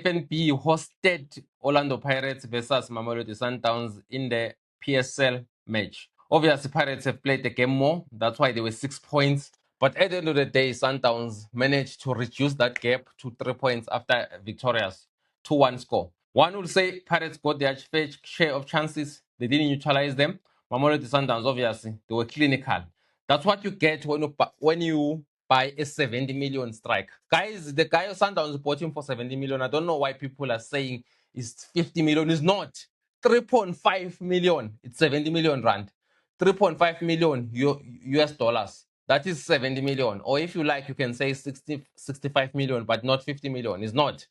FNB hosted Orlando Pirates versus Mamelodi Sundowns in the PSL match. Obviously, Pirates have played the game more. That's why they were 6 points. But at the end of the day, Sundowns managed to reduce that gap to 3 points after a victorious 2-1 score. One will say Pirates got their fair share of chances. They didn't neutralize them. Mamelodi Sundowns, obviously, they were clinical. That's what you get when you buy a 70 million strike. Guys, the guy of Sundowns bought him for 70 million. I don't know why people are saying it's 50 million. It's not. 3.5 million. It's 70 million rand. 3.5 million US dollars. That is 70 million. Or if you like, you can say 65 million, but not 50 million. It's not.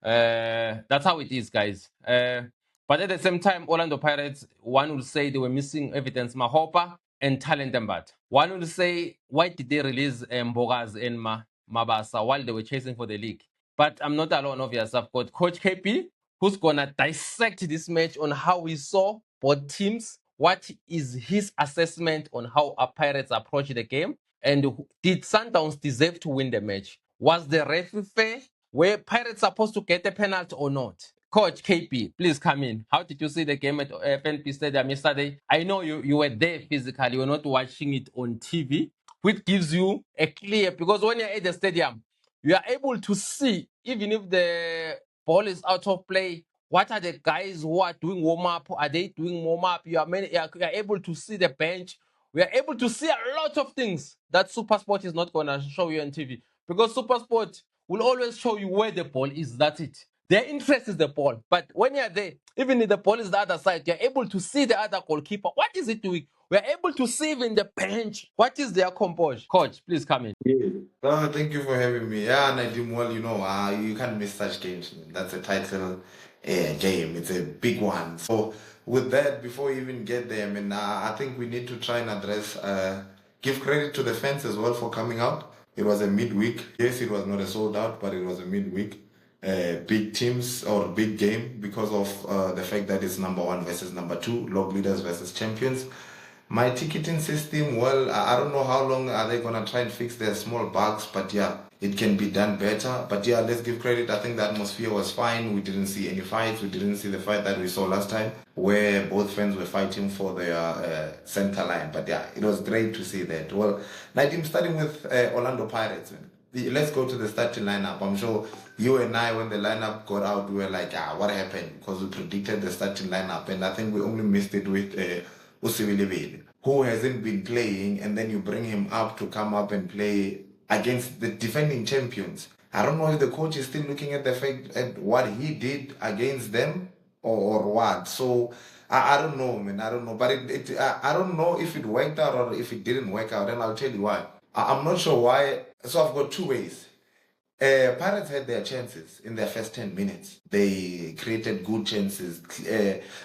That's how it is, guys. But at the same time, Orlando Pirates, one will say they were missing evidence Mahopa and Talent Mbat. One will say, why did they release Mbogaz and Mabasa while they were chasing for the league? But I'm not alone, obviously. I've got Coach KP, who's going to dissect this match on how we saw both teams. What is his assessment on how our Pirates approach the game? And did Sundowns deserve to win the match? Was the referee fair? Were Pirates supposed to get a penalty or not? Coach KP, please come in. How did you see the game at FNB Stadium yesterday? I know you were there physically. You were not watching it on TV, which gives you a clear... Because when you're at the stadium, you are able to see, even if the ball is out of play, what are the guys who are doing warm-up? Are they doing warm-up? You are able to see the bench. We are able to see a lot of things that SuperSport is not going to show you on TV. Because SuperSport will always show you where the ball is. That's it. Their interest is the ball. But when you're there, even if the ball is the other side, you're able to see the other goalkeeper. What is it doing? We're able to see even the bench. What is their composure? Coach, please come in. Yeah. Thank you for having me. Yeah, Nadim, well, you can't miss such games. That's a title game. It's a big one. So with that, before we even get there, I think we need to try and address, give credit to the fans as well for coming out. It was a midweek. Yes, it was not a sold out, but it was a midweek. Big teams or big game because of the fact that it's number 1 versus number 2, log leaders versus champions. My ticketing system, well, I don't know how long are they going to try and fix their small bugs, but yeah, it can be done better. But yeah, let's give credit. I think the atmosphere was fine. We didn't see any fights. We didn't see the fight that we saw last time where both fans were fighting for their center line. But yeah, it was great to see that. Well, Nadim, starting with Orlando Pirates. Let's go to the starting lineup. I'm sure you and I, when the lineup got out, we were like, what happened? Because we predicted the starting lineup, and I think we only missed it with Usivilivili, who hasn't been playing, and then you bring him up to come up and play against the defending champions. I don't know if the coach is still looking at the fact at what he did against them or what. So I don't know, man. I don't know. But I don't know if it worked out or if it didn't work out, and I'll tell you why. I'm not sure why. So I've got two ways. Pirates had their chances in their first 10 minutes. They created good chances,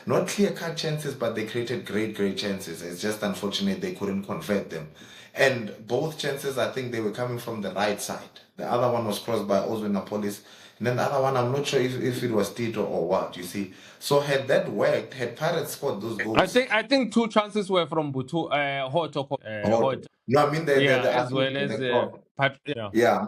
not clear-cut chances, but they created great chances. It's just unfortunate they couldn't convert them. And both chances, I think they were coming from the right side. The other one was crossed by Ozwen Napolis. And then the other one, I'm not sure if it was Tito or what, you see. So had that worked, had Pirates scored those goals... I think 2 chances were from Butu, Hot. No, I mean as well as yeah,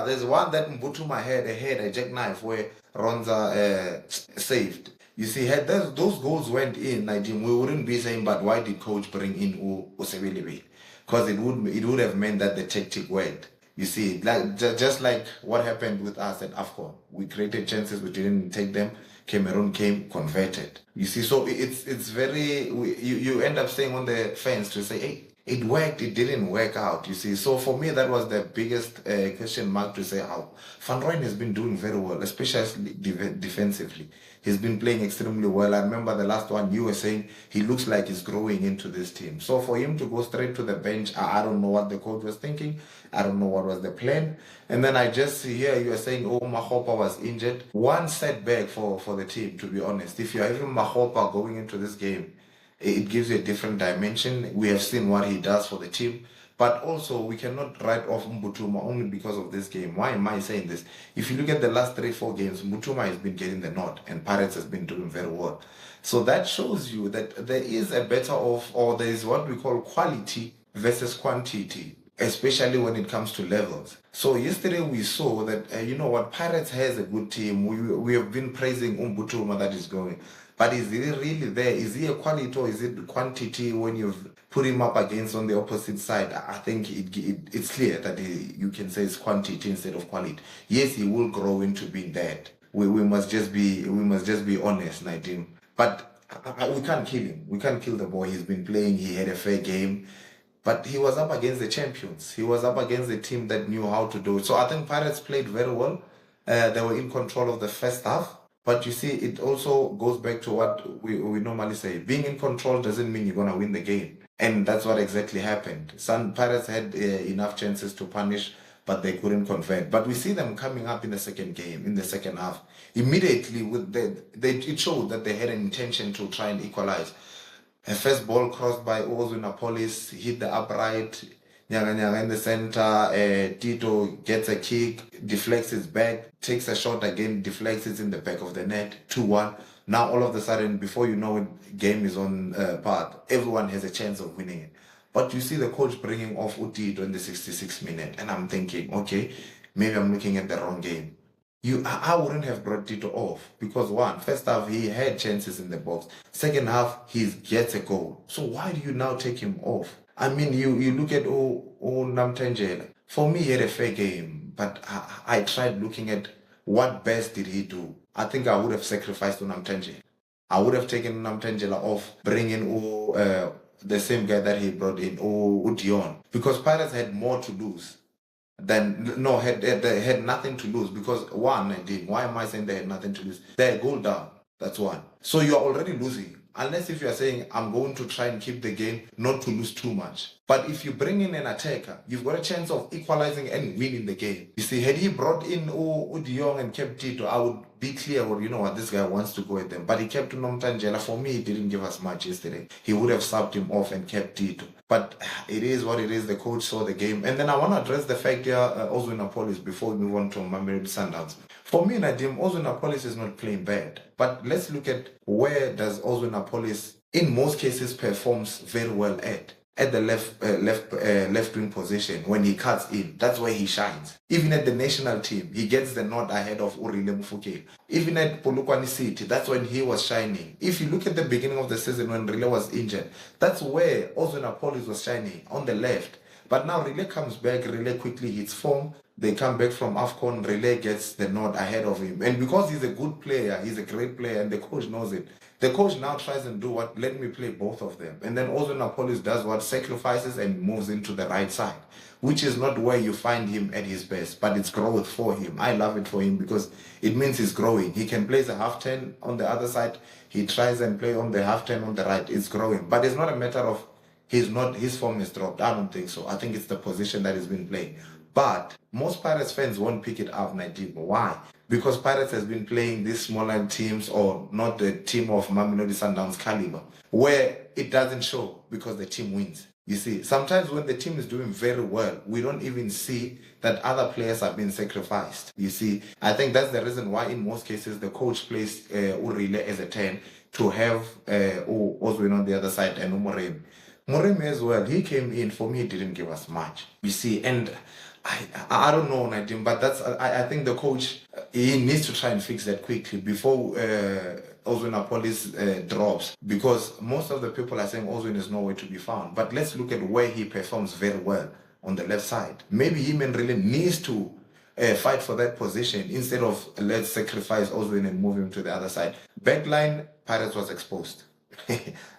there's one that Mbutuma had a jackknife where Ronza saved. You see, had those goals went in, Nadim, we wouldn't be saying, but why did coach bring in Usebelibi? Because it would have meant that the tactic worked. You see, like just like what happened with us at AFCON. We created chances, we didn't take them. Cameroon came, converted. You see, so it's very... You end up saying on the fence to say, hey, it worked, it didn't work out, you see. So for me, that was the biggest question mark to say how. Van Rooyen has been doing very well, especially defensively. He's been playing extremely well. I remember the last one you were saying, he looks like he's growing into this team. So for him to go straight to the bench, I don't know what the coach was thinking. I don't know what was the plan. And then I just see here, you are saying, oh, Mahopa was injured. One setback for the team, to be honest. If you're having Mahopa going into this game, it gives you a different dimension. We have seen what he does for the team. But also, we cannot write off Mbutuma only because of this game. Why am I saying this? If you look at the last 3-4 games, Mbutuma has been getting the nod, and Pirates has been doing very well. So that shows you that there is a better off, or there is what we call quality versus quantity especially when it comes to levels. So yesterday we saw that, you know what, Pirates has a good team. We have been praising Umbutuma that is going. But is he really there? Is he a quality or is it quantity when you've put him up against on the opposite side? I think it's clear that you can say it's quantity instead of quality. Yes, he will grow into being that. We must just be honest, Nadim. But we can't kill him. We can't kill the boy. He's been playing. He had a fair game. But he was up against the champions. He was up against the team that knew how to do it. So I think Pirates played very well. They were in control of the first half. But you see, it also goes back to what we normally say. Being in control doesn't mean you're going to win the game. And that's what exactly happened. Some Pirates had enough chances to punish, but they couldn't convert. But we see them coming up in the second game, in the second half. Immediately, it showed that they had an intention to try and equalize. A first ball crossed by Ozwinapolis, hit the upright, Nyanga in the center, Tito gets a kick, deflects his back, takes a shot again, deflects it in the back of the net, 2-1. Now all of a sudden, before you know it, game is on path. Everyone has a chance of winning it. But you see the coach bringing off Tito in the 66th minute, and I'm thinking, okay, maybe I'm looking at the wrong game. I wouldn't have brought Tito off because first half he had chances in the box. Second half he gets a goal. So why do you now take him off? I mean, you look at Namtangela. For me, he had a fair game, but I tried looking at what best did he do. I think I would have sacrificed Namtangela. I would have taken Namtangela off, bring in the same guy that he brought in, Dion, because Pirates had more to lose. They had nothing to lose because why am I saying they had nothing to lose? They're goal down. That's one. So you're already losing. Unless if you're saying, I'm going to try and keep the game, not to lose too much. But if you bring in an attacker, you've got a chance of equalizing and winning the game. You see, had he brought in Udiong and kept Tito, I would be clear, well, you know what, this guy wants to go at them. But he kept Nomtangela. For me, he didn't give us much yesterday. He would have subbed him off and kept Tito. But it is what it is. The coach saw the game. And then I want to address the fact here, Ozwinapolis, before we move on to Mamelodi Sundowns. For me, Nadim, Ozwinapolis is not playing bad. But let's look at where does Ozwinapolis, in most cases, performs very well at the left wing position when he cuts in. That's where he shines. Even at the national team, he gets the nod ahead of Urile Mufukeng. Even at Polokwane City, that's when he was shining. If you look at the beginning of the season when Rile was injured, that's where Ozwinapolis was shining, on the left. But now Rile comes back, Rile quickly hits form. They come back from AFCON, Rile gets the nod ahead of him. And because he's a good player, he's a great player, and the coach knows it, the coach now tries and do what? Let me play both of them. And then Ozwinapolis does what? Sacrifices and moves into the right side, which is not where you find him at his best, but it's growth for him. I love it for him because it means he's growing. He can play the half 10 on the other side. He tries and play on the half 10 on the right. It's growing. But it's not a matter of his form is dropped. I don't think so. I think it's the position that he's been playing. But most Pirates fans won't pick it up, Nadim. Why? Because Pirates has been playing these smaller teams, or not the team of Mamelodi Sundowns caliber, where it doesn't show because the team wins. You see, sometimes when the team is doing very well, we don't even see that other players have been sacrificed. You see, I think that's the reason why in most cases the coach plays Urile as a 10 to have Ozwin on the other side and Umoremi. Moremi as well, he came in, for me, he didn't give us much. You see, and I don't know, Nadim, but I think the coach, he needs to try and fix that quickly before Ozwinapolis drops, because most of the people are saying Ozwin is nowhere to be found. But let's look at where he performs very well on the left side. Maybe him and really needs to fight for that position instead of let's sacrifice Ozwin and move him to the other side. Backline, Pirates was exposed.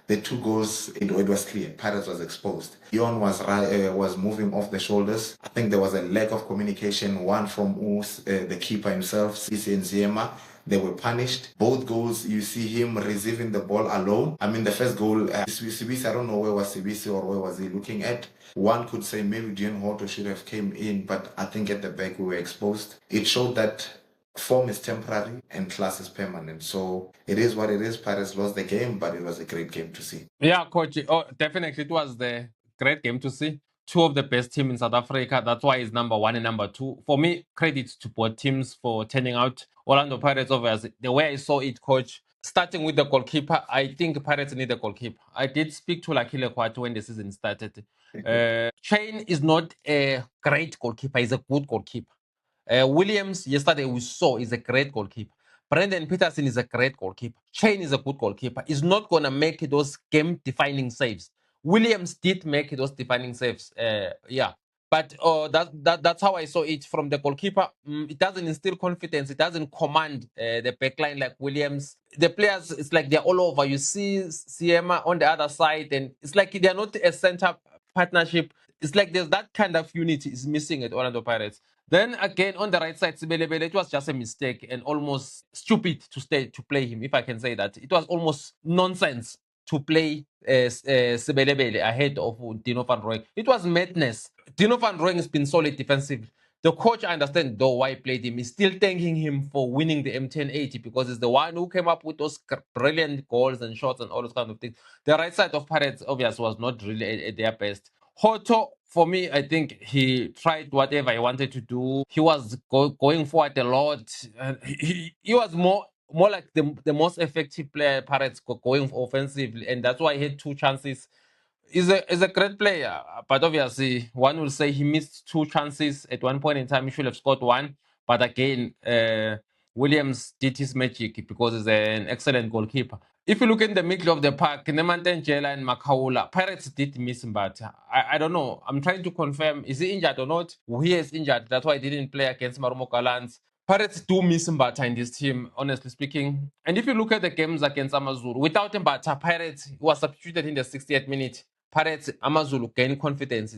The two goals, it was clear. Pirates was exposed. Dion was moving off the shoulders. I think there was a lack of communication. One from the keeper himself, Sisi and Ziema. They were punished. Both goals, you see him receiving the ball alone. I mean, the first goal, Sibisi, I don't know where was Sibisi or where was he looking at. One could say maybe Dion Horto should have came in, but I think at the back we were exposed. It showed that form is temporary and class is permanent. So it is what it is. Pirates lost the game, but it was a great game to see. Yeah, coach. Oh, definitely, it was the great game to see. Two of the best teams in South Africa. That's why it's number one and number two. For me, credit to both teams for turning out. Orlando Pirates, obviously, the way I saw it, coach, starting with the goalkeeper, I think Pirates need a goalkeeper. I did speak to Lakile Kwatu when the season started. Chain is not a great goalkeeper, he's a good goalkeeper. Williams, yesterday we saw, is a great goalkeeper. Brendan Peterson is a great goalkeeper. Chain is a good goalkeeper. He's not going to make those game-defining saves. Williams did make those defining saves. Yeah. But that's how I saw it from the goalkeeper. It doesn't instill confidence. It doesn't command the backline like Williams. The players, it's like they're all over. You see Siema on the other side, and it's like they're not a center partnership. It's like there's that kind of unity is missing at Orlando Pirates. Then again, on the right side, Sibelebele, it was just a mistake and almost stupid to play him, if I can say that. It was almost nonsense to play Sibelebele ahead of Dino van Rooyen. It was madness. Dino van Rooyen has been solid defensively. The coach, I understand though why he played him. He's still thanking him for winning the M1080 because he's the one who came up with those brilliant goals and shots and all those kind of things. The right side of Pirates, obviously, was not really at their best. Hoto, for me, I think he tried whatever he wanted to do. He was going forward a lot. He was more like the most effective player Pirates going offensively, and that's why he had 2 chances. He's a great player, but obviously one will say he missed 2 chances at one point in time. He should have scored 1, but again, Williams did his magic because he's an excellent goalkeeper. If you look in the middle of the park, Nemantengela and Makaula, Pirates did miss him, but I don't know. I'm trying to confirm, is he injured or not? He is injured. That's why he didn't play against Marumo Gallants. Pirates do miss Mbata in this team, honestly speaking. And if you look at the games against Amazulu, without Mbata, Pirates was substituted in the 60th minute. Pirates, Amazulu gained confidence.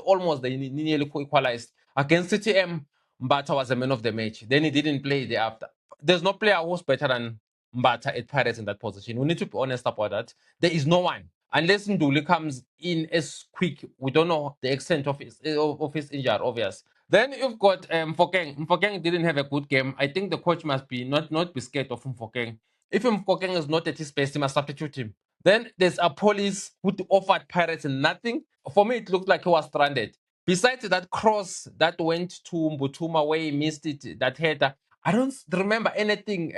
Almost they nearly equalized. Against CTM, Mbata was the man of the match. Then he didn't play thereafter. There's no player who's better than Mbata at Pirates in that position. We need to be honest about that. There is no one. Unless Nduli comes in as quick, we don't know the extent of his injury, obvious. Then you've got Mfokeng. Mfokeng didn't have a good game. I think the coach must be not be scared of Mfokeng. If Mfokeng is not at his best, he must substitute him. Then there's a police who offered Pirates nothing. For me, it looked like he was stranded. Besides that cross that went to Mbutuma where he missed it, that header, I don't remember anything.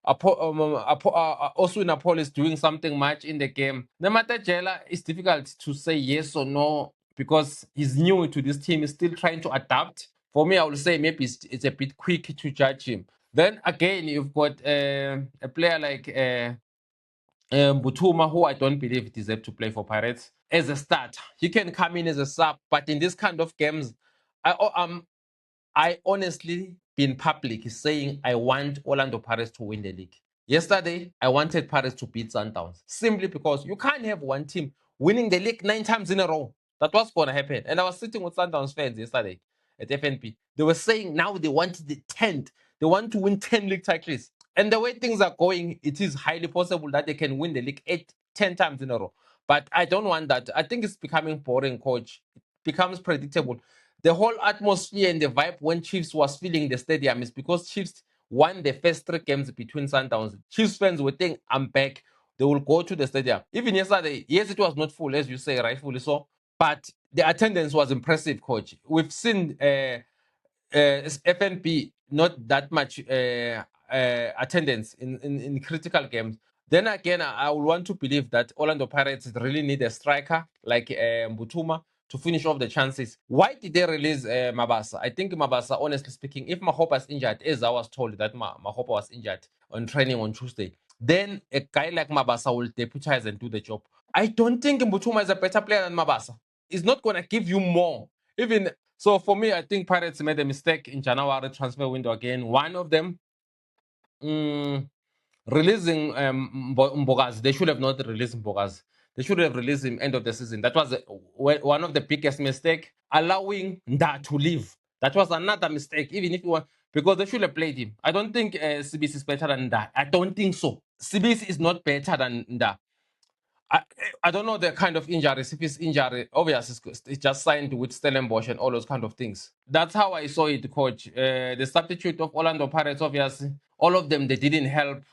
Also in Police doing something much in the game. Nematejela, it's difficult to say yes or no because he's new to this team. He's still trying to adapt. For me, I would say maybe it's a bit quick to judge him. Then again, you've got a player like Butuma, who I don't believe deserves to play for Pirates as a starter. He can come in as a sub, but in this kind of games, I honestly been public saying I want Orlando Pirates to win the league. Yesterday, I wanted Pirates to beat Sundowns simply because you can't have one team winning the league 9 times in a row. That was going to happen. And I was sitting with Sundowns fans yesterday at FNB. They were saying now they want the 10th. They want to win 10 league titles. And the way things are going, it is highly possible that they can win the league 10 times in a row. But I don't want that. I think it's becoming boring, coach. It becomes predictable. The whole atmosphere and the vibe when Chiefs was filling the stadium is because Chiefs won the first 3 games between Sundowns. Chiefs fans would think, I'm back. They will go to the stadium. Even yesterday, yes, it was not full, as you say, rightfully so. But the attendance was impressive, coach. We've seen FNB not that much attendance in critical games. Then again, I would want to believe that Orlando Pirates really need a striker like Mbutuma to finish off the chances. Why did they release Mabasa? I think Mabasa, honestly speaking, if Mahopa is injured, as I was told that Mahopa was injured on training on Tuesday, then a guy like Mabasa will deputize and do the job. I don't think Mbutuma is a better player than Mabasa. He's not going to give you more. Even so, for me, I think Pirates made a mistake in January transfer window again. One of them, releasing Mbogazi. They should have not released Mbogazi. They should have released him end of the season. That was one of the biggest mistake. Allowing Nda to leave. That was another mistake. Even if you want, because they should have played him. I don't think CBC is better than Nda. I don't think so. CBC is not better than Nda. I don't know the kind of injuries. If it's injury, obviously it's just signed with Stellenbosch and all those kind of things. That's how I saw it, coach. The substitute of Orlando Pirates, obviously, all of them, they didn't help.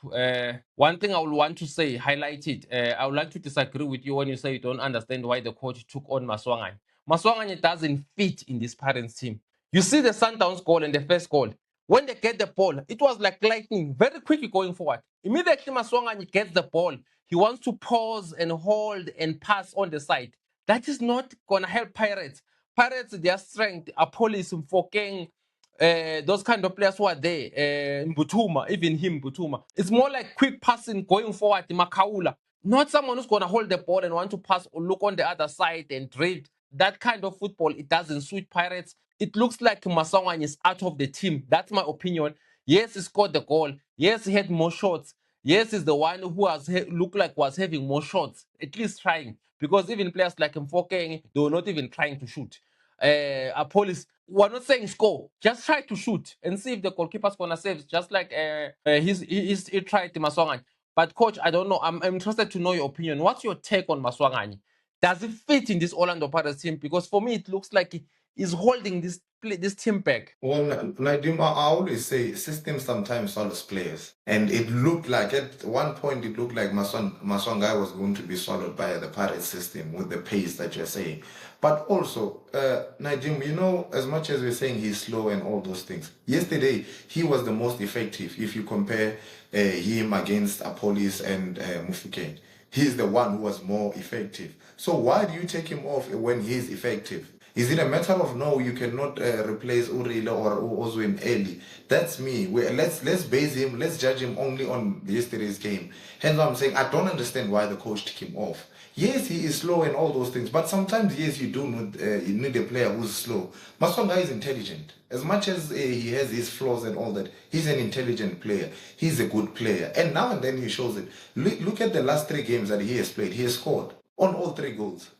One thing I would want to say, highlight it. I would like to disagree with you when you say you don't understand why the coach took on Maswanganyi. Maswanganyi doesn't fit in this Pirates team. You see the Sundowns goal and the first goal. When they get the ball, it was like lightning, very quickly going forward. Immediately Maswanganyi gets the ball, he wants to pause and hold and pass on the side. That is not going to help Pirates. Pirates, their strength, Police, Mfokeng, those kind of players who are there, Mbutuma, even him, Mbutuma. It's more like quick passing going forward, Makaula. Not someone who's going to hold the ball and want to pass or look on the other side and drift. That kind of football, it doesn't suit Pirates. It looks like Maswanganyi is out of the team. That's my opinion. Yes, he scored the goal. Yes, he had more shots. Yes, he's the one who has looked like was having more shots, at least trying. Because even players like Mfokeng, they were not even trying to shoot. Police, we're not saying score, just try to shoot and see if the goalkeeper's gonna save. Just like he tried Maswanganyi. But coach, I don't know. I'm interested to know your opinion. What's your take on Maswanganyi? Does it fit in this Orlando Pirates team? Because for me, it looks like he's holding this team back. Well, Nadim, I always say systems sometimes swallows players. And it looked like, at one point, it looked like Maswanganyi was going to be swallowed by the Pirates system with the pace that you're saying. But also, Nadim, you know, as much as we're saying he's slow and all those things, yesterday he was the most effective if you compare him against Police and Mufukeng. He's the one who was more effective. So why do you take him off when he's effective? Is it a matter of no, you cannot replace Urile or Ozwin Eli? That's me. Let's base him, let's judge him only on yesterday's game. Hence I'm saying I don't understand why the coach took him off. Yes, he is slow and all those things, but sometimes, yes, you do need a player who's slow. Maswanganyi is intelligent. As much as he has his flaws and all that, he's an intelligent player. He's a good player. And now and then he shows it. Look at the last 3 games that he has played. He has scored on all 3 goals.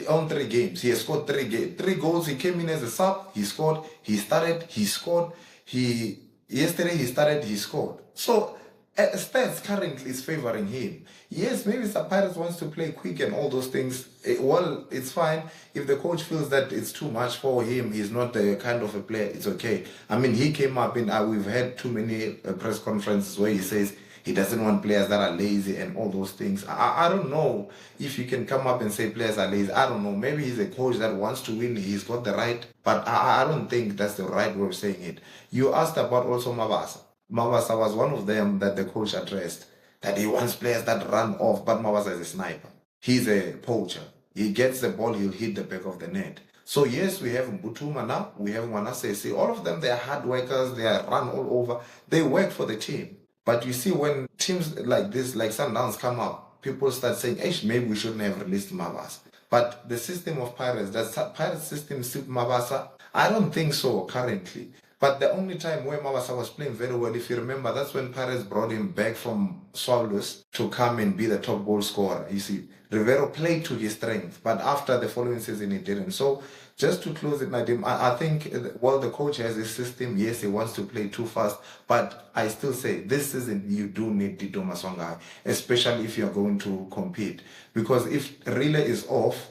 On 3 games, he has scored 3 goals. He came in as a sub, he scored. He started, he scored. Yesterday he started, he scored. So stats currently is favoring him. Yes, maybe some Pirates wants to play quick and all those things. Well, it's fine. If the coach feels that it's too much for him, he's not the kind of a player, it's okay. I mean, he came up in, we've had too many press conferences where he says he doesn't want players that are lazy and all those things. I don't know if you can come up and say players are lazy. I don't know. Maybe he's a coach that wants to win. He's got the right. But I don't think that's the right way of saying it. You asked about also Mabasa. Mabasa was one of them that the coach addressed, that he wants players that run off. But Mabasa is a sniper. He's a poacher. He gets the ball, he'll hit the back of the net. So yes, we have Mbutuma now. We have Wanasese. All of them, they are hard workers. They are run all over. They work for the team. But you see, when teams like this, like Sundowns, come up, people start saying, hey, maybe we shouldn't have released Mabasa. But the system of Pirates, that Pirates system suit Mabasa? I don't think so currently. But the only time where Mabasa was playing very well, if you remember, that's when Pirates brought him back from Swallows to come and be the top goal scorer. You see, Rivero played to his strength, but after the following season, he didn't. So just to close it, Nadim, I think while the coach has his system, yes, he wants to play too fast, but I still say this season you do need Tito Maswanganyi, especially if you're going to compete. Because if Relay is off,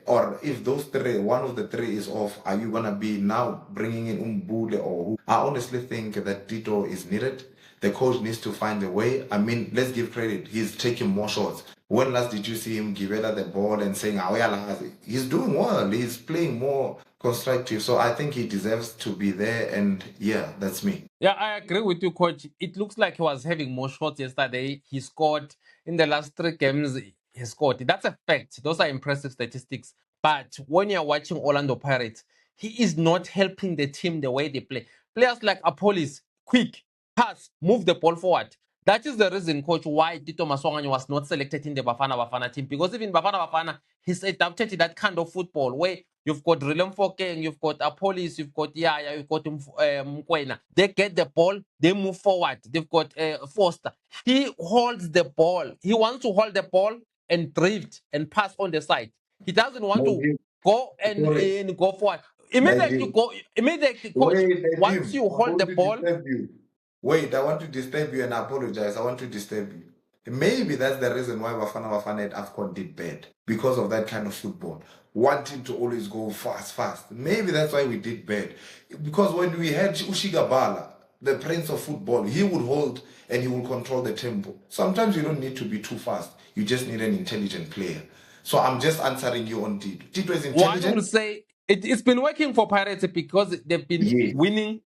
or if those 3, one of the 3 is off, are you gonna be now bringing in Umbule or who? I honestly think that Tito is needed. The coach needs to find a way. I mean, let's give credit. He's taking more shots. When last did you see him give Ella the ball and saying, he's doing well. He's playing more constructive. So I think he deserves to be there. And yeah, that's me. Yeah, I agree with you, coach. It looks like he was having more shots yesterday. He scored in the last 3 games. He scored. That's a fact. Those are impressive statistics. But when you're watching Orlando Pirates, he is not helping the team the way they play. Players like Apolis, quick, pass, move the ball forward. That is the reason, coach, why Tito Maswanganyi was not selected in the Bafana team. Because even Bafana, he's adapted to that kind of football where you've got Rilem Fokeng, you've got Apolis, you've got Yaya, you've got Mkwena. They get the ball, they move forward. They've got Foster. He holds the ball. He wants to hold the ball and drift and pass on the side. He doesn't want to go and go forward. Immediately, coach, once you hold the ball. Wait, I want to disturb you and I apologize. I want to disturb you. Maybe that's the reason why Bafana at AFCON did bad. Because of that kind of football. Wanting to always go fast. Maybe that's why we did bad. Because when we had Ushigabala, the prince of football, he would hold and he will control the tempo. Sometimes you don't need to be too fast. You just need an intelligent player. So I'm just answering you on Tito. Tito is intelligent. One will say it's been working for Pirates because they've been winning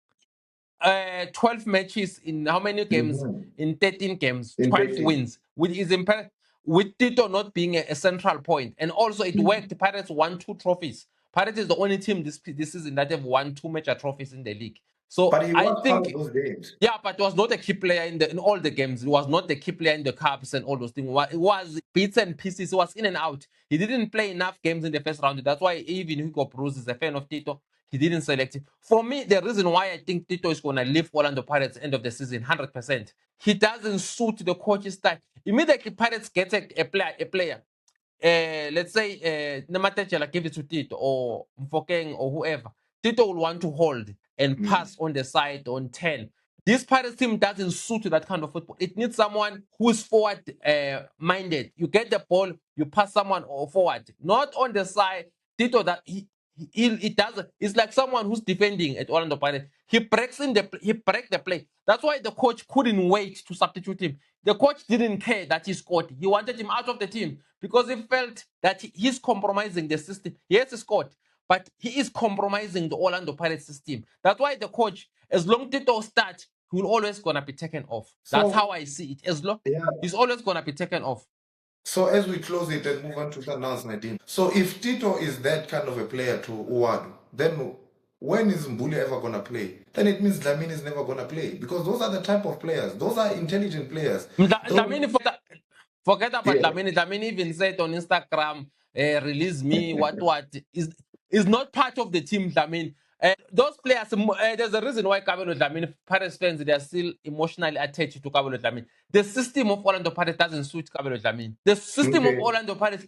12 matches in how many games? In 13 games, 12 wins, which is with Tito not being a central point. And also it worked. Pirates won 2 trophies. Pirates is the only team this season that have won 2 major trophies in the league. So But he I was part think of those games. yeah, but it was not a key player in all the games. He was not the key player in the cups and all those things. It was bits and pieces. He was in and out. He didn't play enough games in the first round. That's why even Hugo Bruce is a fan of Tito. He didn't select him. For me, the reason why I think Tito is going to leave Orlando Pirates end of the season, 100%. He doesn't suit the coach's style. Immediately, Pirates get a player. Let's say Namatejela give it to Tito or Mfokeng or whoever. Tito will want to hold and pass on the side on 10. This Pirates team doesn't suit that kind of football. It needs someone who's forward minded. You get the ball, you pass someone forward, not on the side. Tito that he does. It's like someone who's defending at Orlando Pirates. He breaks the play. That's why the coach couldn't wait to substitute him. The coach didn't care that he scored. He wanted him out of the team because he felt that he's compromising the system. Yes, he scored, but he is compromising the Orlando Pirates system. That's why the coach, as long as Tito starts, he will always gonna be taken off. That's how I see it. As long he's always gonna be taken off. So as we close it and move on to Sundowns, Nadim. So if Tito is that kind of a player to Uwadu, then when is Mbuli ever going to play? Then it means Dlamini is never going to play. Because those are the type of players. Those are intelligent players. Dlamini, forget about Dlamini. Dlamini even said on Instagram, release me, what. Is not part of the team, Dlamini. Those players, there's a reason why Kabelo Dlamini, Pirates fans, they are still emotionally attached to Kabelo Dlamini. The system of Orlando Pirates doesn't suit Kabelo Dlamini. The system of Orlando Pirates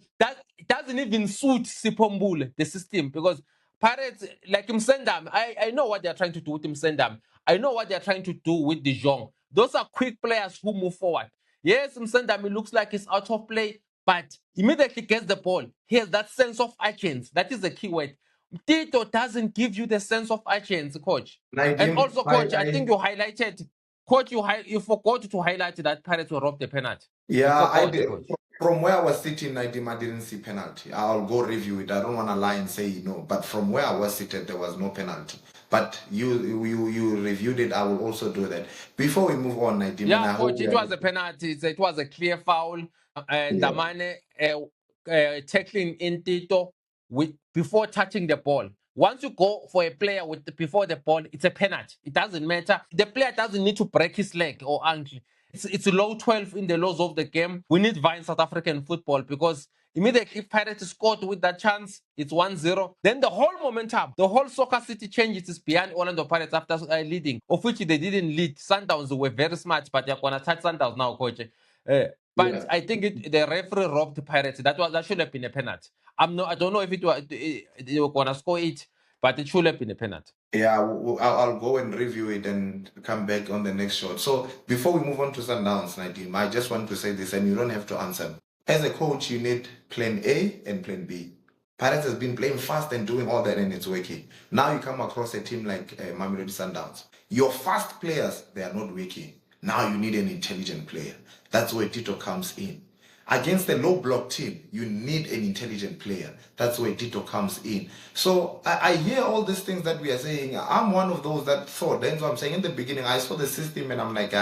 doesn't even suit Sipombule, the system, because Pirates, like Msendam, I know what they're trying to do with Msendam. I know what they're trying to do with De Jong. Those are quick players who move forward. Yes, Msendam, it looks like he's out of play, but immediately gets the ball. He has that sense of urgency. That is the key word. Tito doesn't give you the sense of urgency, coach. And also, coach, I think you highlighted, coach, you forgot to highlight that Pirates will rob the penalty. Yeah, I did. Coach. From where I was sitting, I didn't see penalty. I'll go review it. I don't want to lie and say no, but from where I was seated, there was no penalty. But you reviewed it. I will also do that. Before we move on, Nadim. Yeah, coach, it was a penalty. It was a clear foul. Damane tackling in Tito before touching the ball. Once you go for a player before the ball, it's a penalty. It doesn't matter. The player doesn't need to break his leg or ankle. It's a low 12 in the laws of the game. We need VAR in South African football because immediately if Pirates scored with that chance, it's 1-0. Then the whole momentum, the whole Soccer City changes is behind Orlando Pirates after leading, of which they didn't lead. Sundowns were very smart, but they're going to touch Sundowns now, coach. But I think the referee robbed the Pirates. That should have been a penalty. I don't know if they were going to score it, but it should have been a penalty. Yeah, I'll go and review it and come back on the next shot. So before we move on to Sundowns, Nadim, I just want to say this, and you don't have to answer. As a coach, you need plan A and plan B. Pirates has been playing fast and doing all that, and it's working. Now you come across a team like Mamelodi Sundowns. Your fast players, they are not working. Now you need an intelligent player. That's where Tito comes in. Against a low block team, you need an intelligent player. That's where Tito comes in. So I hear all these things that we are saying. I'm one of those that thought, that's what I'm saying in the beginning, I saw the system and I'm like,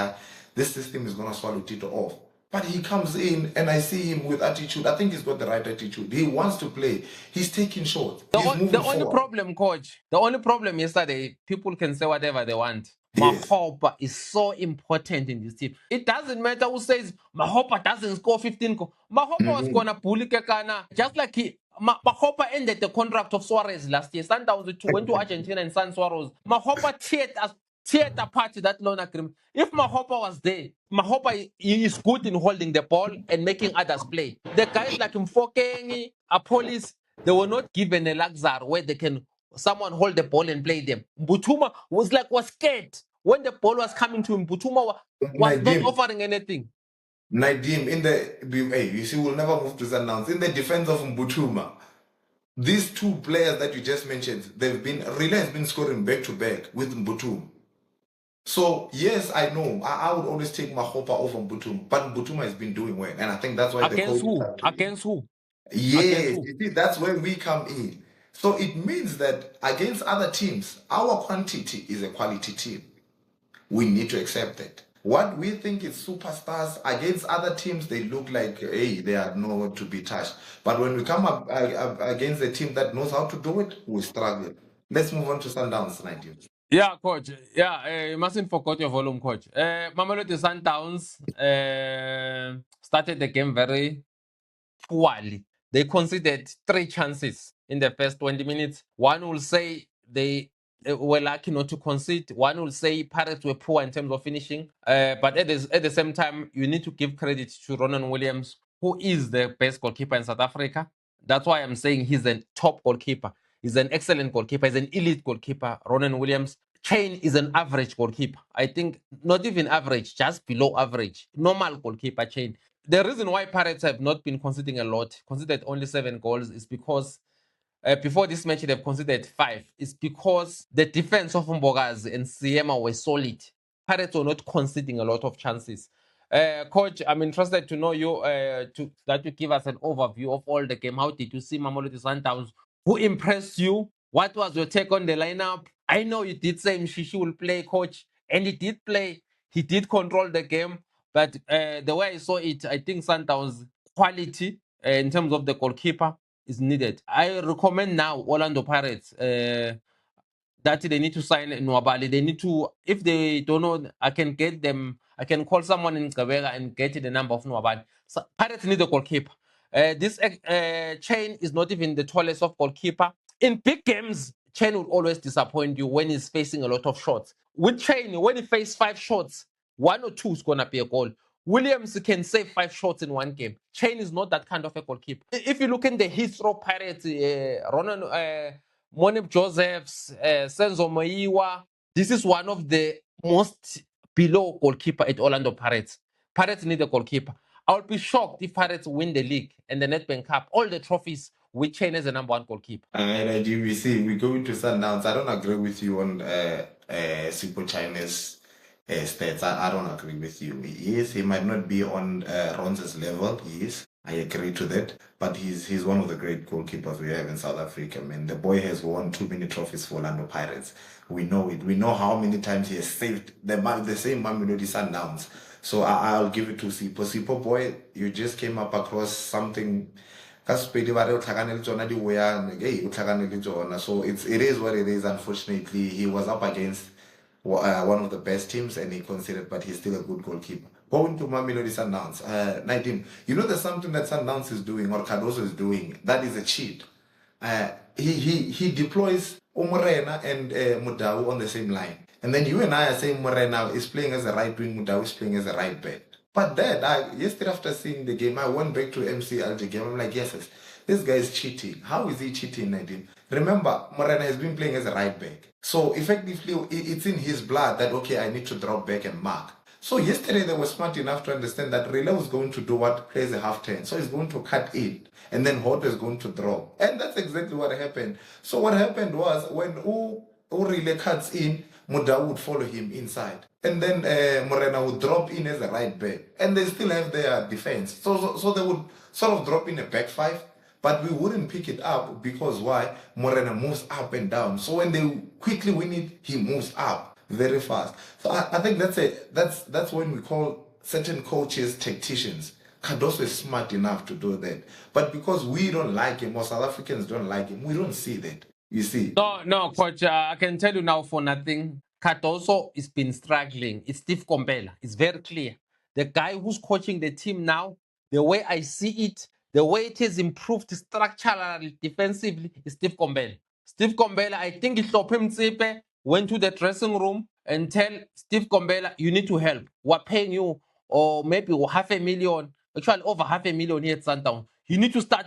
this system is going to swallow Tito off. But he comes in and I see him with attitude. I think he's got the right attitude. He wants to play. He's taking shots. The only problem, coach, the only problem yesterday, people can say whatever they want. Mahopa is so important in this team. It doesn't matter who says Mahopa doesn't score 15 goals. Mahopa was going to bully Kekana. Just like Mahopa ended the contract of Suarez last year. Sundowns went to Argentina and signed Suarez. Mahopa teared apart that loan agreement. If Mahopa was there, Mahopa is good in holding the ball and making others play. The guys like Mfokeng, Apolis, they were not given a luxury where they can someone hold the ball and play them. Mbutuma was scared. When the ball was coming to him, Mbutuma was not offering anything. Nadim, you see, we'll never move to Sundowns. In the defense of Mbutuma, these two players that you just mentioned, Relay has been scoring back to back with Mbutuma. So yes, I know I would always take Mahopa over Mbutuma, but Mbutuma has been doing well, and I think that's why against who? Yes, you see, that's where we come in. So it means that against other teams, our quantity is a quality team. We need to accept that. What we think is superstars against other teams, they look like, hey, they are nowhere to be touched. But when we come up against a team that knows how to do it, we struggle. Let's move on to Sundowns, 19. Yeah, coach. Yeah, you mustn't forget your volume, coach. Mamelodi Sundowns started the game very poorly. They conceded 3 chances in the first 20 minutes. One will say they were lucky not to concede. One will say Pirates were poor in terms of finishing. But at the same time, you need to give credit to Ronwen Williams, who is the best goalkeeper in South Africa. That's why I'm saying he's a top goalkeeper. He's an excellent goalkeeper. He's an elite goalkeeper, Ronwen Williams. Chain is an average goalkeeper. I think not even average, just below average. Normal goalkeeper Chain. The reason why Pirates have not been conceding a lot, conceded only 7 goals, is because before this match they've conceded 5. It's because the defense of Mbogazi and Siema were solid. Pirates were not conceding a lot of chances. Coach, I'm interested to know you that you give us an overview of all the game. How did you see Mamelodi Sundowns? Who impressed you? What was your take on the lineup? I know you did say Mshishi will play, coach, and he did play. He did control the game. But the way I saw it, I think Sundowns' quality in terms of the goalkeeper is needed. I recommend now Orlando Pirates that they need to sign Nwabali. They need to, if they don't know, I can get them. I can call someone in Gabega and get the number of Nwabali. So Pirates need a goalkeeper. This Chain is not even the tallest of goalkeeper. In big games, Chain will always disappoint you when he's facing a lot of shots. With Chain, when he faces 5 shots, 1 or 2 is gonna be a goal. Williams can save 5 shots in one game. Chain is not that kind of a goalkeeper. If you look in the history of Pirates, Ronan Monip Josephs, Senzo Moiwa, this is one of the most below goalkeeper at Orlando Pirates. Pirates need a goalkeeper. I would be shocked if Pirates win the league and the Nedbank Cup, all the trophies with Chain as the number 1 goalkeeper. And GBC, we go into Sundowns. I don't agree with you on Super China's stats. I don't agree with you. Yes, he might not be on Ron's level. Yes, I agree to that. But he's one of the great goalkeepers we have in South Africa. I mean, the boy has won too many trophies for Orlando Pirates. We know it. We know how many times he has saved the same Mamelodi Sundowns. So I'll give it to Sipo. Sipo boy, you just came up across something. So it is what it is. Unfortunately, he was up against one of the best teams and he considered, but he's still a good goalkeeper. Going to Mamelodi Sundowns, 19. You know, there's something that Sundowns is doing or Cardoso is doing that is a cheat. He deploys Morena and Mudau on the same line, and then you and I are saying Morena is playing as a right wing, Mudau is playing as a right back. But then, yesterday after seeing the game, I went back to NXL360 game. I'm like, yes, this guy is cheating. How is he cheating, Nadine? Remember, Morena has been playing as a right back. So effectively, it's in his blood that, okay, I need to drop back and mark. So yesterday, they were smart enough to understand that Rela was going to do what? Plays a half turn. So he's going to cut in. And then Hot is going to drop. And that's exactly what happened. So what happened was, when Rela cuts in, Muda would follow him inside. And then Morena would drop in as a right back. And they still have their defense. So they would sort of drop in a back 5. But we wouldn't pick it up because why? Morena moves up and down. So when they quickly win it, he moves up very fast. So I think that's when we call certain coaches tacticians. Cardoso is smart enough to do that. But because we don't like him, or South Africans don't like him, we don't see that. You see? No, coach. I can tell you now for nothing. Cardoso has been struggling. It's Steve Komphela. It's very clear. The guy who's coaching the team now, the way I see it, the way it has improved structurally, defensively, is Steve Komphela. Steve Komphela, I think Hlophe Mtsipe went to the dressing room and tell Steve Komphela, you need to help. We're paying you, or maybe $500,000, actually over $500,000 here at Sundown. You need to start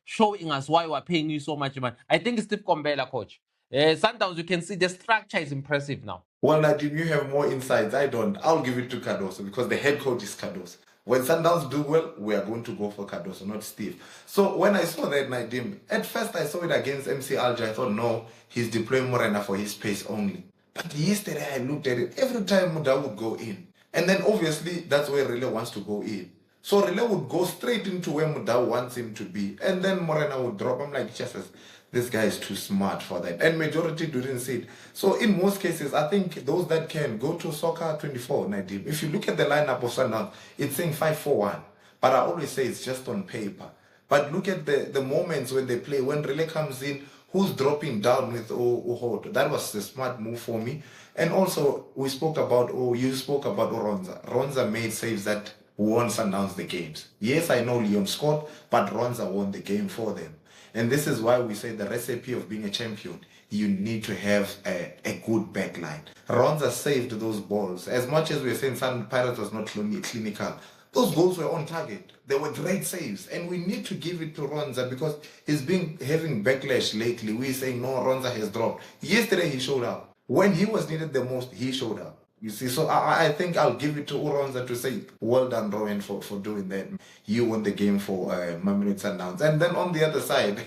showing us why we're paying you so much money. I think it's Steve Komphela, coach. Sundowns, you can see the structure is impressive now. Well, Nadim, you have more insights. I don't. I'll give it to Cardoso because the head coach is Cardoso. When Sundowns do well, we are going to go for Cardoso, not Steve. So when I saw that, Nadim, at first I saw it against MC Alger. I thought, no, he's deploying Morena for his pace only. But yesterday I looked at it. Every time Muda would go in. And then obviously that's where Relay wants to go in. So Relay would go straight into where Muda wants him to be. And then Morena would drop. I'm like, Jesus, this guy is too smart for that. And majority didn't see it. So in most cases, I think those that can go to Soccer 24, Nadim. If you look at the lineup of Standout, it's saying 5-4-1. But I always say it's just on paper. But look at the moments when they play. When Relay comes in, who's dropping down with Uhoto? That was a smart move for me. And also, you spoke about Ronza. Ronza made saves that won Sundowns the games. Yes, I know Leon scored, but Ronza won the game for them. And this is why we say the recipe of being a champion, you need to have a good backline. Ronza saved those balls. As much as we're saying Sun Pirates was not clinical, those goals were on target. They were great saves. And we need to give it to Ronza because he's been having backlash lately. We're saying, no, Ronza has dropped. Yesterday, he showed up. When he was needed the most, he showed up. You see, so I think I'll give it to Ronza to say, well done, Rowan, for doing that. You won the game for Mamelodi Sundowns. And then on the other side,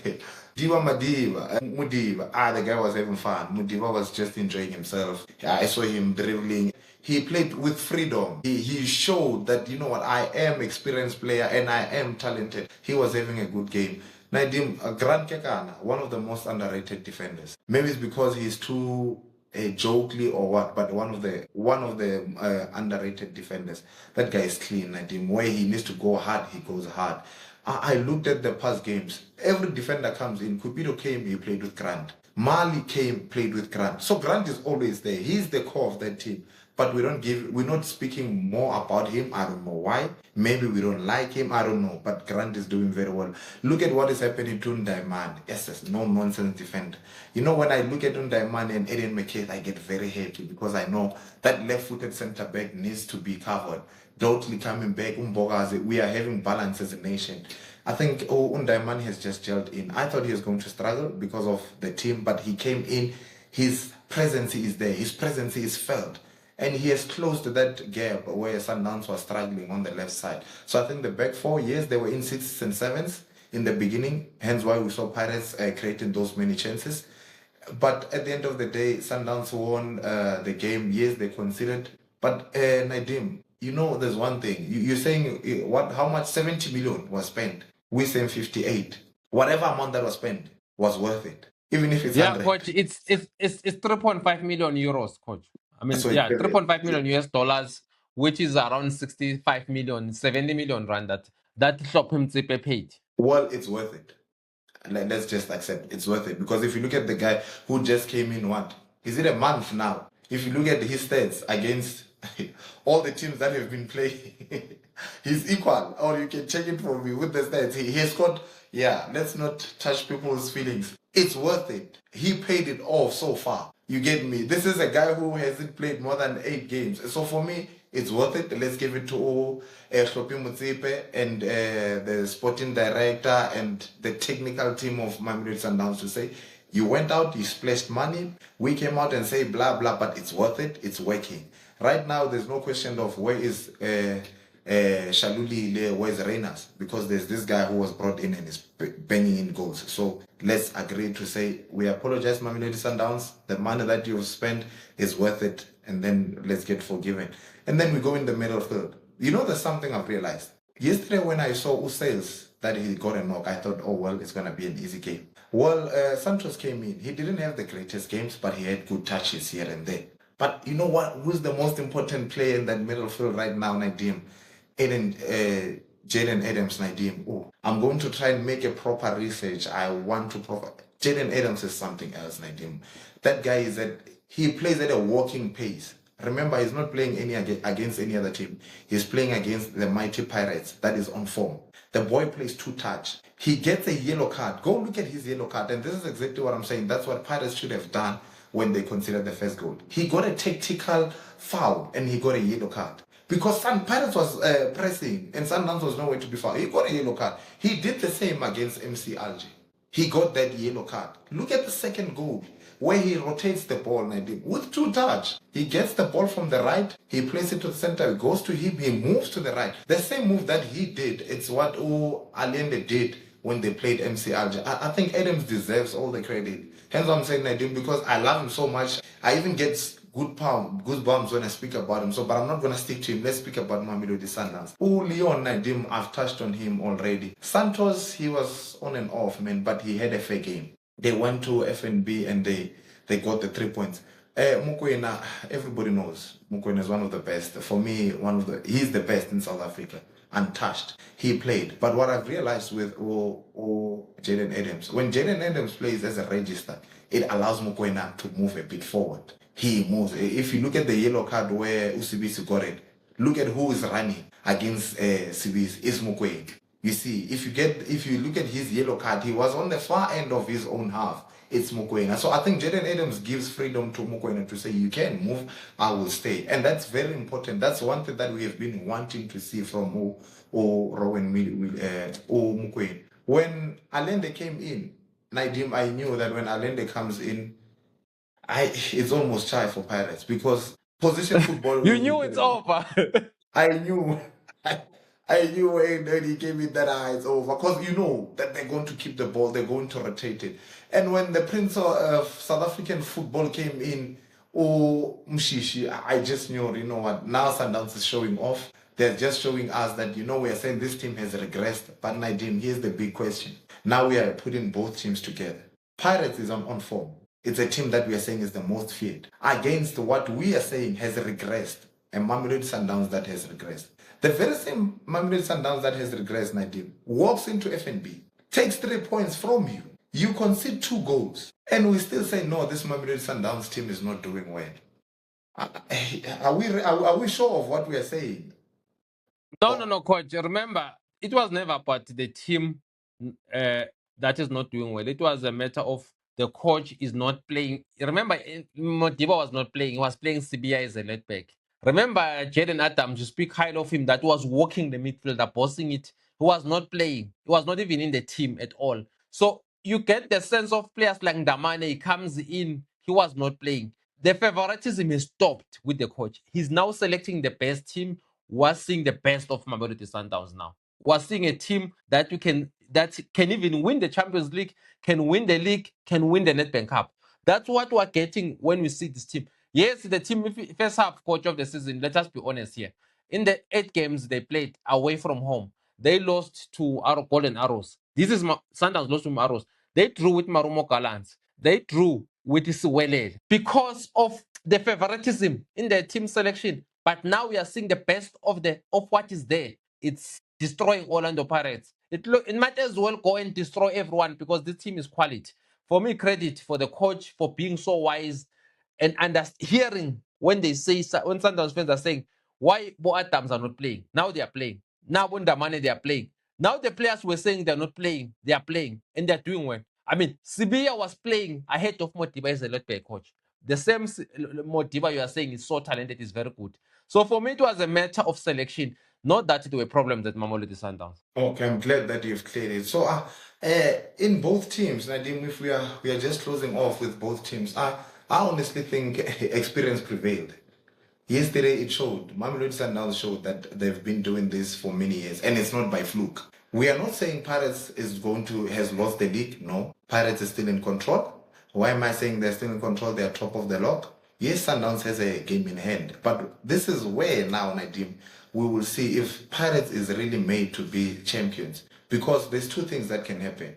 Mudiva, the guy was having fun. Mudiva was just enjoying himself. I saw him dribbling. He played with freedom. He showed that, you know what, I am experienced player and I am talented. He was having a good game. Nadim, Grant Kekana, one of the most underrated defenders. Maybe it's because he's too jokely or what, but one of the underrated defenders. That guy is clean, Nadim. Where he needs to go hard, he goes hard. I looked at the past games. Every defender comes in. Cupido came, he played with Grant. Mali came, played with Grant. So Grant is always there. He's the core of that team. But we're not speaking more about him. I don't know why. Maybe we don't like him. I don't know. But Grant is doing very well. Look at what is happening to Ndaiman. Yes, no nonsense defender. You know, when I look at Ndaiman and Aiden McKay, I get very happy because I know that left-footed centre back needs to be covered. Dotly coming back, Umbogazi, we are having balance as a nation. I think Ndaiman has just gelled in. I thought he was going to struggle because of the team, but he came in. His presence is there. His presence is felt. And he has closed that gap where Sundowns was struggling on the left side. So I think the back four, yes, they were in 6s and 7s in the beginning. Hence why we saw Pirates creating those many chances. But at the end of the day, Sundowns won the game. Yes, they conceded. But Nadim, you know, there's one thing. You're saying how much? 70 million was spent. We're saying 58. Whatever amount that was spent was worth it. Even if it's 100. Coach, it's 3.5 million euros, coach. I mean, So yeah, 3.5 million US dollars, which is around 65 million, 70 million rand that Shop him paid. Well, it's worth it. Let's just accept it's worth it. Because if you look at the guy who just came in, is it a month now? If you look at his stats against all the teams that have been playing, he's equal. Or you can check it for me with the stats. He has scored, let's not touch people's feelings. It's worth it. He paid it off so far. You get me? This is a guy who hasn't played more than 8 games. So for me, it's worth it. Let's give it to Shopi Mutsepe and the sporting director and the technical team of Mamelodi Sundowns to say, you went out, you splashed money. We came out and say blah, blah, but it's worth it. It's working. Right now, there's no question of where is Shaluli, where's Reyners, because there's this guy who was brought in and is banging in goals. So let's agree to say we apologize, Mamelodi Sundowns. The money that you've spent is worth it, and then let's get forgiven. And then we go in the middle field. You know, there's something I've realized. Yesterday when I saw Usales that he got a knock, I thought, oh well, it's gonna be an easy game. Well, Santos came in. He didn't have the greatest games, but he had good touches here and there. But you know what? Who's the most important player in that middle field right now, Nadim? Jaden Adams, Nadim. Oh, I'm going to try and make a proper research. I want to Jaden Adams is something else, Nadim. That guy he plays at a walking pace. Remember, he's not playing against any other team. He's playing against the mighty Pirates that is on form. The boy plays 2-touch. He gets a yellow card. Go look at his yellow card. And this is exactly what I'm saying. That's what Pirates should have done when they considered the first goal. He got a tactical foul and he got a yellow card. Because Pirates was pressing and Sundowns was nowhere to be found. He got a yellow card. He did the same against MC Alger. He got that yellow card. Look at the second goal where he rotates the ball, Nadim, with 2-touch. He gets the ball from the right, he plays it to the center, it goes to him, he moves to the right. The same move that he did, it's what Allende did when they played MC Alger. I think Adams deserves all the credit. Hence I'm saying Nadim because I love him so much. I even get goosebumps when I speak about him. But I'm not going to stick to him. Let's speak about Mamelodi Sundowns. Leon Nadim, I've touched on him already. Santos, he was on and off, man, but he had a fair game. They went to FNB and they got the 3 points. Mokoena, everybody knows Mokoena is one of the best. For me, he's the best in South Africa, untouched. He played. But what I've realized with Jaden Adams, when Jaden Adams plays as a register, it allows Mokoena to move a bit forward. He moves. If you look at the yellow card where Usibisi got it, look at who is running against Sibisi. It's Mokoena. You see, if you look at his yellow card, he was on the far end of his own half. It's Mokoena. So I think Jaden Adams gives freedom to Mokoena to say, you can move, I will stay. And that's very important. That's one thing that we have been wanting to see from Ronwen Mokoena. When Allende came in, Nadim, I knew that when Allende comes in, it's almost shy for Pirates because position football. You knew it's over. I knew. I knew when he came in that it's over because you know that they're going to keep the ball, they're going to rotate it. And when the Prince of South African football came in, Mshishi, I just knew, you know what, now Sundowns is showing off. They're just showing us that, we are saying this team has regressed. But Nadim, here's the big question. Now we are putting both teams together. Pirates is on form. It's a team that we are saying is the most feared against what we are saying has regressed. And Mamelodi Sundowns that has regressed. The very same Mamelodi Sundowns that has regressed, Nadim, walks into FNB, takes 3 points from you. You concede 2 goals. And we still say, no, this Mamelodi Sundowns team is not doing well. Are we sure of what we are saying? No, coach. Remember, it was never about the team that is not doing well. It was a matter of the coach is not playing. Remember, Modiba was not playing. He was playing CBI as a left back. Remember, Jaden Adams, you speak highly of him, that was walking the midfield, bossing it. He was not playing. He was not even in the team at all. So you get the sense of players like Ndamane, he comes in, he was not playing. The favoritism is stopped with the coach. He's now selecting the best team. We're seeing the best of Mamelodi Sundowns now. We're seeing a team that can even win the Champions League, can win the league, can win the Nedbank Cup. That's what we're getting when we see this team. Yes, the team, first half coach of the season, let us be honest here. In the 8 games they played away from home, they lost to Golden Arrows. This is Sundowns lost to Arrows. They drew with Marumo Gallants. They drew with Isiwelele because of the favoritism in the team selection. But now we are seeing the best of what is there. It's destroying Orlando Pirates. It might as well go and destroy everyone because this team is quality. For me, credit for the coach for being so wise and hearing when they say, when Sundowns fans are saying, why Bo Adams are not playing? Now they are playing. Now when the money they are playing. Now the players were saying they're not playing, they are playing, and they're doing well. I mean, Sibiya was playing ahead of Modiba as a left back coach. The same Modiba you are saying is so talented, is very good. So for me, it was a matter of selection, not that there were problems at Mamelodi Sundowns. Okay, I'm glad that you've cleared it. So, in both teams, Nadim, if we are just closing off with both teams, I honestly think experience prevailed. Yesterday it showed, Mamelodi Sundowns showed that they've been doing this for many years, and it's not by fluke. We are not saying Pirates has lost the league. No, Pirates is still in control. Why am I saying they're still in control? They're top of the log. Yes, Sundowns has a game in hand, but this is where now, Nadim, we will see if Pirates is really made to be champions. Because there's 2 things that can happen.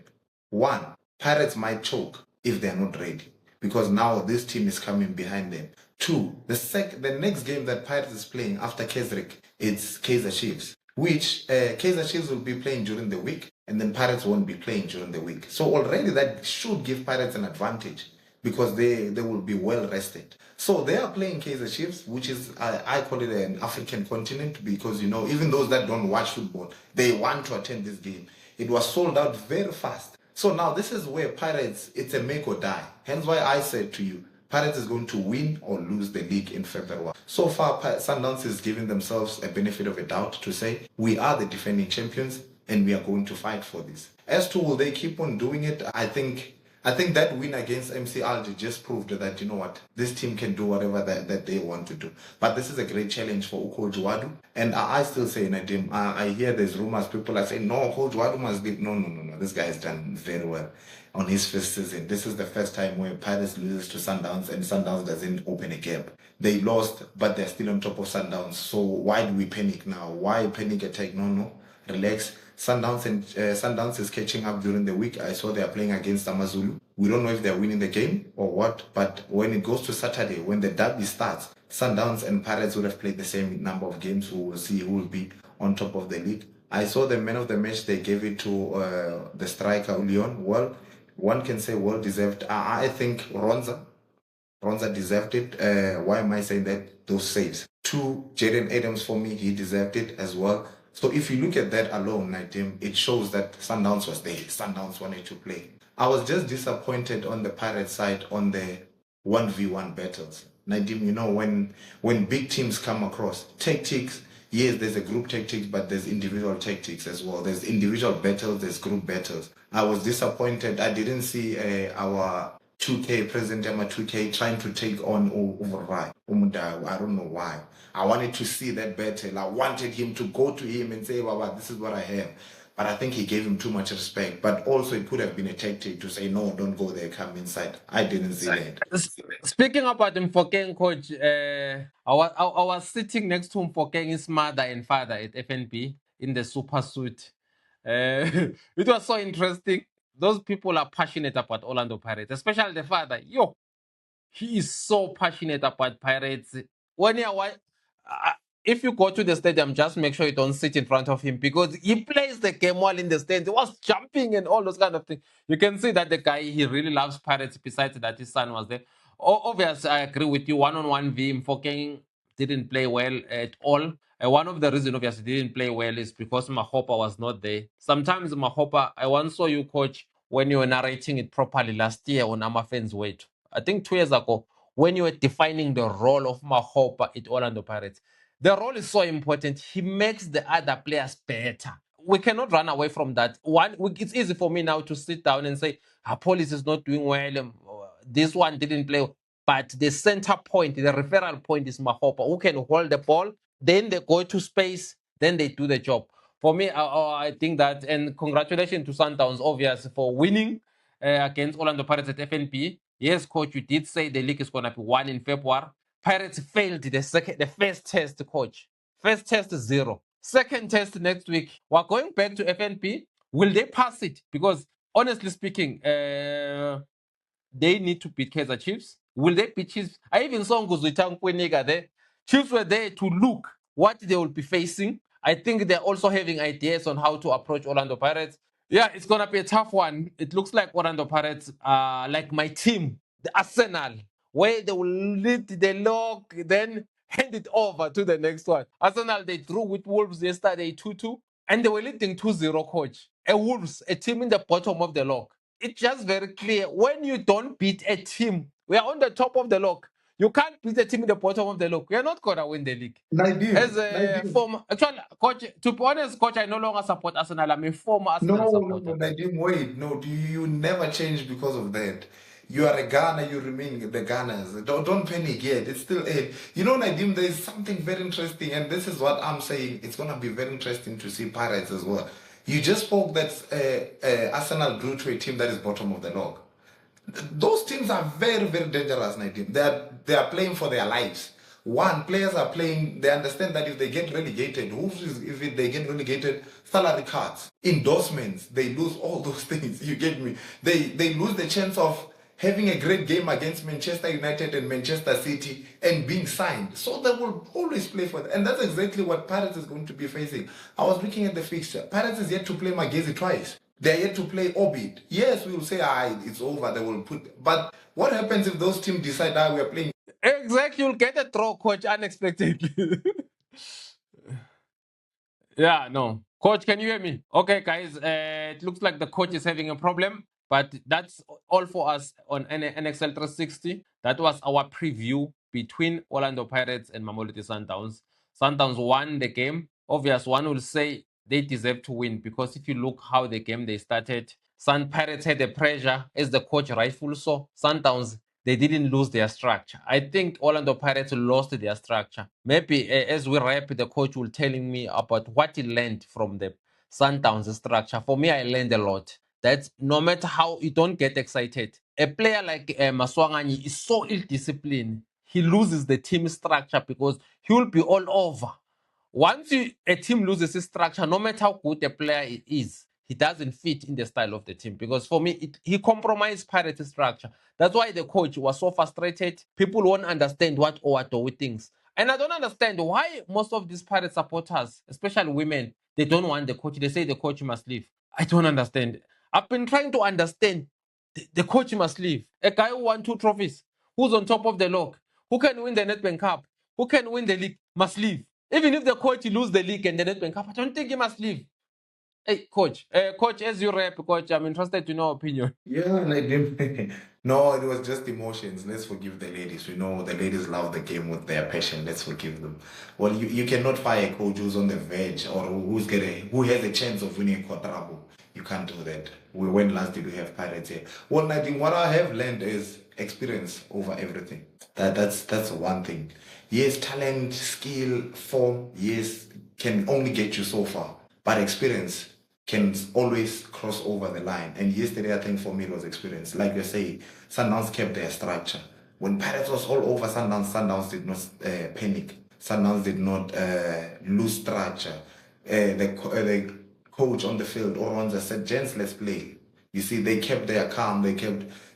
1, Pirates might choke if they're not ready, because now this team is coming behind them. 2, the next game that Pirates is playing after Keswick, it's Kaizer Chiefs, which Kaizer Chiefs will be playing during the week, and then Pirates won't be playing during the week. So already that should give Pirates an advantage because they will be well rested. So they are playing Kaizer Chiefs, which is, I call it an African continent, because, even those that don't watch football, they want to attend this game. It was sold out very fast. So now this is where Pirates, it's a make or die. Hence why I said to you, Pirates is going to win or lose the league in February. So far, Sundowns is giving themselves a benefit of a doubt to say, we are the defending champions and we are going to fight for this. As to will they keep on doing it, I think that win against MC Alger just proved that, this team can do whatever that they want to do. But this is a great challenge for Coach Wadu. And I still say, Nadim, I hear there's rumors, people are saying, no, Coach Wadu must leave. No. This guy has done very well on his first season. This is the first time where Pirates loses to Sundowns and Sundowns doesn't open a gap. They lost, but they're still on top of Sundowns. So why do we panic now? Why panic attack? No. Relax. Sundowns is catching up during the week. I saw they are playing against Amazulu. We don't know if they're winning the game or what, but when it goes to Saturday, when the derby starts, Sundowns and Pirates would have played the same number of games. We will see who will be on top of the league. I saw the man of the match, they gave it to the striker, Leon. Well, one can say well deserved. I think Ronza deserved it. Why am I saying that? Those saves. 2, Jaden Adams for me, he deserved it as well. So if you look at that alone, Nadim, it shows that Sundowns was there. Sundowns wanted to play. I was just disappointed on the Pirates side on the 1v1 battles. Nadim, you know, when big teams come across, tactics, yes, there's a group tactics, but there's individual tactics as well. There's individual battles, there's group battles. I was disappointed. I didn't see our 2K, President Emma 2K, trying to take on Uvarai. I don't know why. I wanted to see that battle. I wanted him to go to him and say, Baba, this is what I have. But I think he gave him too much respect. But also it could have been a tactic to say, no, don't go there, come inside. I didn't see that. Speaking about Mfokeng, coach, I was sitting next to Mfokeng's mother and father at FNB in the super suit. It was so interesting. Those people are passionate about Orlando Pirates, especially the father. Yo, he is so passionate about Pirates. When you if you go to the stadium, just make sure you don't sit in front of him because he plays the game while in the stands. He was jumping and all those kind of things. You can see that the guy, he really loves Pirates, besides that his son was there. Obviously, I agree with you. One-on-one V, Mfokeng didn't play well at all. One of the reasons, obviously, didn't play well is because Mahopa was not there. Sometimes Mahopa, I once saw you, coach, when you were narrating it properly last year on Amafen's Weight. I think 2 years ago, when you were defining the role of Mahopa at Orlando Pirates. The role is so important. He makes the other players better. We cannot run away from that. It's easy for me now to sit down and say, Police is not doing well. This one didn't play. But the center point, the referral point is Mahopa, who can hold the ball. Then they go to space. Then they do the job. For me, I think that, and congratulations to Sundowns, obviously, for winning against Orlando Pirates at FNB. Yes, coach, you did say the league is going to be won in February. Pirates failed the first test, coach. First test 0. Second test next week. We're going back to FNP. Will they pass it? Because honestly speaking, they need to beat Kaizer Chiefs. Will they beat Chiefs? I even saw Nguzwita Nkwenega there. Chiefs were there to look what they will be facing. I think they're also having ideas on how to approach Orlando Pirates. Yeah, it's going to be a tough one. It looks like Orlando Pirates, like my team, the Arsenal, where they will lead the log, then hand it over to the next one. Arsenal, they drew with Wolves yesterday 2-2, and they were leading 2-0, coach. A Wolves, a team in the bottom of the log. It's just very clear. When you don't beat a team, we are on the top of the log. You can't beat a team in the bottom of the log. We are not going to win the league. As a former, actually, coach, to be honest, coach, I no longer support Arsenal. I'm a former Arsenal supporter. Wait, no, you never change because of that. You are a Ghana, you remain the Ghanas. Don't panic yet. It's still a. You know, Nadim, there is something very interesting, and this is what I'm saying. It's going to be very interesting to see Pirates as well. You just spoke that Arsenal grew to a team that is bottom of the log. Those teams are very, very dangerous, Nadim. They are playing for their lives. One, players are playing, they understand that if they get relegated, if they get relegated, salary cuts, endorsements, they lose all those things. You get me? They lose the chance of having a great game against Manchester United and Manchester City and being signed. So they will always play for that. And that's exactly what Pirates is going to be facing. I was looking at the fixture. Pirates is yet to play Magezi twice. They're yet to play Orbit. Yes, we will say, it's over. They will put. But what happens if those teams decide, we are playing? Exactly, you'll get a draw, coach, unexpectedly. Yeah, no. Coach, can you hear me? Okay, guys, it looks like the coach is having a problem, but that's all for us on NXL360. That was our preview between Orlando Pirates and Mamelodi Sundowns. Sundowns won the game. Obvious, one will say they deserve to win because if you look how the game they started, Pirates had the pressure, as the coach rightful so. Sundowns, they didn't lose their structure. I think Orlando Pirates lost their structure. Maybe as we wrap, the coach will telling me about what he learned from the Sundowns structure. For me, I learned a lot. That no matter how you don't get excited, a player like Maswanganyi is so ill-disciplined. He loses the team structure because he will be all over. Once a team loses its structure, no matter how good a player is, he doesn't fit in the style of the team. Because for me, he compromised Pirates' structure. That's why the coach was so frustrated. People won't understand what Owadowi thinks. And I don't understand why most of these Pirate supporters, especially women, they don't want the coach. They say the coach must leave. I don't understand. I've been trying to understand. The coach must leave. A guy who won 2 trophies, who's on top of the log, who can win the Nedbank Cup, who can win the league, must leave. Even if the coach lose the league and the Nedbank Cup, I don't think he must leave. Hey, coach. Coach, as you rep, coach, I'm interested to know opinion. Yeah, like no, it was just emotions. Let's forgive the ladies. We know the ladies love the game with their passion. Let's forgive them. Well, you cannot fire a coach who's on the verge or who has a chance of winning a quadruple. You can't do that. When last did we have Pirates here? Well, I think what I have learned is experience over everything. That's one thing. Yes, talent, skill, form, yes, can only get you so far. But experience can always cross over the line. And yesterday, I think for me, it was experience. Like you say, Sundowns kept their structure. When Pirates was all over Sundowns did not panic. Sundowns did not lose structure. The coach on the field, Oronza, said, gents, let's play. You see, they kept their calm.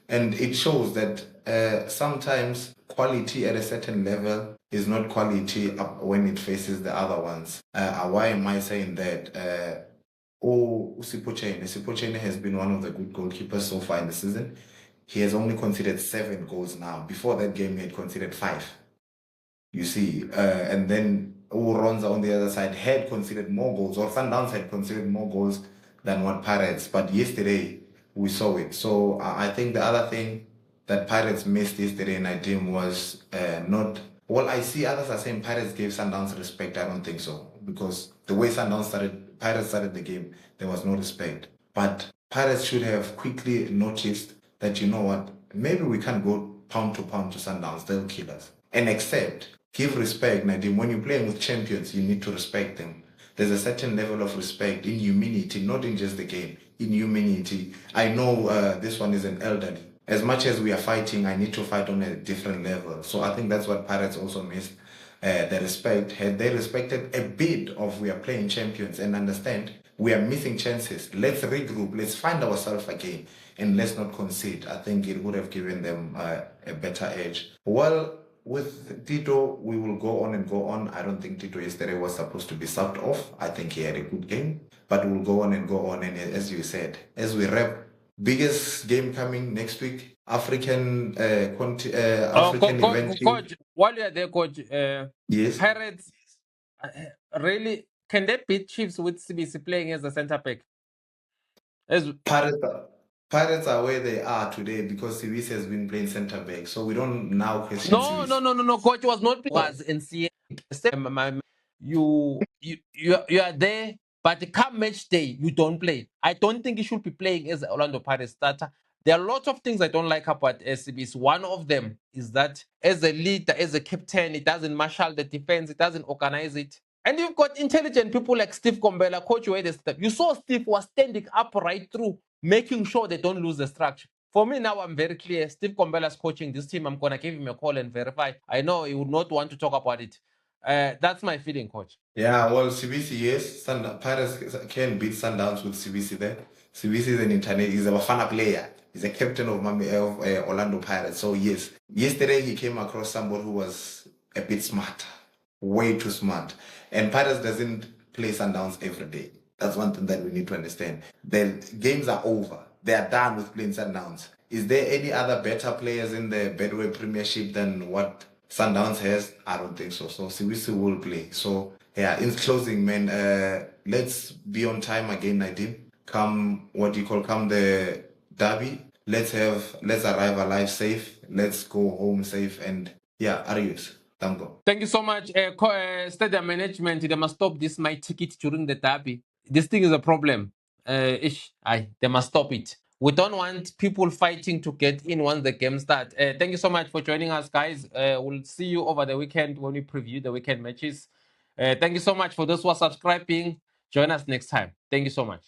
And it shows that sometimes quality at a certain level is not quality when it faces the other ones. Why am I saying that? Sipochene has been one of the good goalkeepers so far in the season. He has only conceded 7 goals now. Before that game, he had conceded 5. You see, and then Ronza on the other side had conceded more goals, or Sundowns had conceded more goals than what Pirates. But yesterday, we saw it. So I think the other thing that Pirates missed yesterday in our team was not... Well, I see others are saying Pirates gave Sundowns respect. I don't think so. Because the way Pirates started the game, there was no respect. But Pirates should have quickly noticed that, you know what, maybe we can't go pound to Sundowns. They'll kill us. And give respect, Nadim. When you're playing with champions, you need to respect them. There's a certain level of respect in humility, not in just the game, in humility. I know this one is an elderly. As much as we are fighting, I need to fight on a different level. So I think that's what Pirates also missed. The respect. Had they respected a bit of we are playing champions and understand we are missing chances, let's regroup, let's find ourselves again, and let's not concede. I think it would have given them a better edge. Well, with Tito, we will go on and go on. I don't think Tito yesterday was supposed to be subbed off. I think he had a good game, but we'll go on and go on. And as you said, as we wrap, biggest game coming next week, African event. Coach, while you're there, coach, Yes. Pirates really can they beat Chiefs with CBC playing as a centre back? Pirates are where they are today because CBC has been playing centre back, so we don't now question. No. Coach was not was in CA. You are there, but come match day, you don't play. I don't think you should be playing as Orlando Pirates starter. There are lots of things I don't like about SCBs. One of them is that as a leader, as a captain, it doesn't marshal the defense, it doesn't organize it. And you've got intelligent people like Steve Kombela, coach where they step. You saw Steve was standing up right through, making sure they don't lose the structure. For me now, I'm very clear. Steve Kombela's coaching this team. I'm going to give him a call and verify. I know he would not want to talk about it. That's my feeling, coach. Yeah, well, CBC, yes. Pirates can beat Sundowns with CBC there. CBC is an internet. He's a Bafana player. He's a captain of Orlando Pirates. So, yes. Yesterday, he came across somebody who was a bit smart. Way too smart. And Pirates doesn't play Sundowns every day. That's one thing that we need to understand. The games are over. They are done with playing Sundowns. Is there any other better players in the Betway Premiership than what Sundowns has? I don't think so. So CBC will play. So yeah, in closing, man, let's be on time again, Nadim. Come the derby. Let's arrive alive safe. Let's go home safe. And yeah, Arius. Thank you so much. Stadium management, they must stop this my ticket during the derby. This thing is a problem. They must stop it. We don't want people fighting to get in once the game starts. Thank you so much for joining us, guys. We'll see you over the weekend when we preview the weekend matches. Thank you so much for those who are subscribing. Join us next time. Thank you so much.